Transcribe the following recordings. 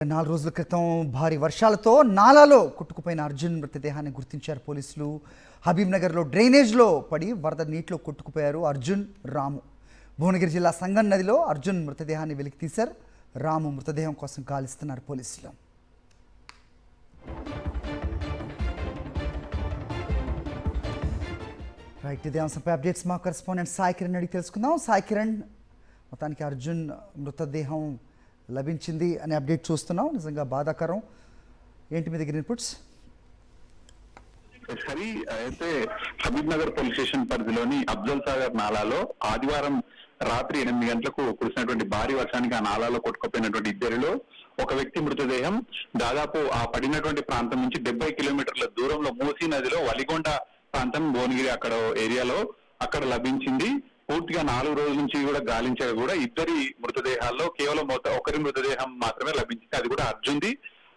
4 రోజుల క్రితం భారీ వర్షాలతో నాలాలో కొట్టుకుపోయిన అర్జున్ మృతదేహాన్ని గుర్తించారు పోలీసులు. హబీబ్ నగర్లో డ్రైనేజ్లో పడి వరద నీటిలో కొట్టుకుపోయారు అర్జున్, రాము. భువనగిరి జిల్లా సంగం నదిలో అర్జున్ మృతదేహాన్ని వెలికి తీశారు. రాము మృతదేహం కోసం గాలిస్తున్నారు పోలీసులు. రైట్, ఇదే అంశంపై అప్డేట్స్ మా కరెస్పాండెంట్ సాయి కిరణ్ అడిగి తెలుసుకుందాం. సాయి కిరణ్, మొత్తానికి అర్జున్ మృతదేహం లభించింది అనే అప్డేట్ చూస్తున్నాం, నిజంగా బాధాకరం. ఏంటి మీ దగ్గర ఇన్పుట్స్? సరి అయితే హబీబ్ నగర్ పోలీస్ స్టేషన్ పరిధిలోని అఫ్జల్ సాగర్ నాలాలో ఆదివారం రాత్రి 8 గంటలకు కురిసినటువంటి భారీ వర్షానికి ఆ నాలాలో కొట్టుకుపోయినటువంటి ఇద్దరిలో ఒక వ్యక్తి మృతదేహం దాదాపు ఆ పడినటువంటి ప్రాంతం నుంచి 70 కిలోమీటర్ల దూరంలో మూసీ నదిలో వలిగొండ ప్రాంతం భువనగిరి అక్కడ ఏరియాలో అక్కడ లభించింది. పూర్తిగా 4 రోజుల నుంచి కూడా గాలించారు కూడా ఇద్దరి మృతదేహాల్లో కేవలం ఒకరి మృతదేహం మాత్రమే లభించింది, అది కూడా అర్జున్ది.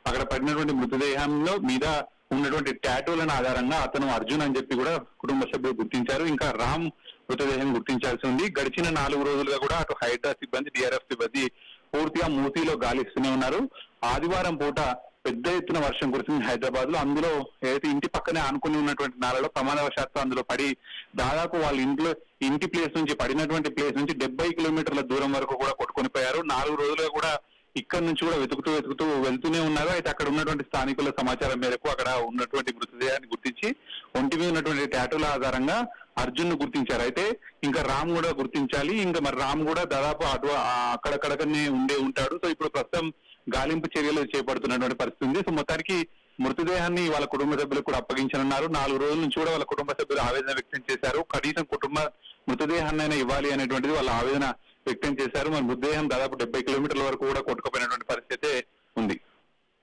అక్కడ పడినటువంటి మృతదేహంలో మీద ఉన్నటువంటి టాటూలను ఆధారంగా అతను అర్జున్ అని చెప్పి కూడా కుటుంబ సభ్యులు గుర్తించారు. ఇంకా రామ్ మృతదేహం గుర్తించాల్సి ఉంది. గడిచిన 4 రోజులుగా కూడా అటు హైడ్రా సిబ్బంది, డిఆర్ఎఫ్ సిబ్బంది పూర్తిగా మూసీలో గాలిస్తూనే ఉన్నారు. ఆదివారం పూట పెద్ద ఎత్తున వర్షం కురిసింది హైదరాబాద్ లో. అందులో ఏదైతే ఇంటి పక్కనే ఆనుకుని ఉన్నటువంటి నాలలో ప్రమాదవశాత్తు అందులో పడి దాదాపు వాళ్ళ ఇంటి ప్లేస్ నుంచి పడినటువంటి ప్లేస్ నుంచి 70 కిలోమీటర్ల దూరం వరకు కూడా కొట్టుకొని పోయారు. 4 రోజులుగా కూడా ఇక్కడ నుంచి కూడా వెతుకుతూ వెళ్తూనే ఉన్నారు. అయితే అక్కడ ఉన్నటువంటి స్థానికుల సమాచారం మేరకు అక్కడ ఉన్నటువంటి మృతదేహాన్ని గుర్తించి ఒంటి మీద ఉన్నటువంటి టాటూల ఆధారంగా అర్జున్ ను గుర్తించారు. అయితే ఇంకా రామ్ కూడా గుర్తించాలి. ఇంకా మరి రామ్ కూడా దాదాపు అక్కడక్కడనే ఉంటాడు. సో ఇప్పుడు ప్రస్తుతం గాలింపు చర్యలు చేపడుతున్నటువంటి పరిస్థితి ఉంది. సో మొత్తానికి మృతదేహాన్ని వాళ్ళ కుటుంబ సభ్యులకు కూడా అప్పగించనున్నారు. 4 రోజుల నుంచి కూడా వాళ్ళ కుటుంబ సభ్యులు ఆవేదన వ్యక్తం చేశారు. కనీసం మృతదేహాన్ని ఇవ్వాలి అనేటువంటిది వాళ్ళ ఆవేదన వ్యక్తం చేశారు. మరి మృతదేహం దాదాపు 70 కిలోమీటర్ల వరకు కూడా కొట్టుకుపోయినటువంటి పరిస్థితి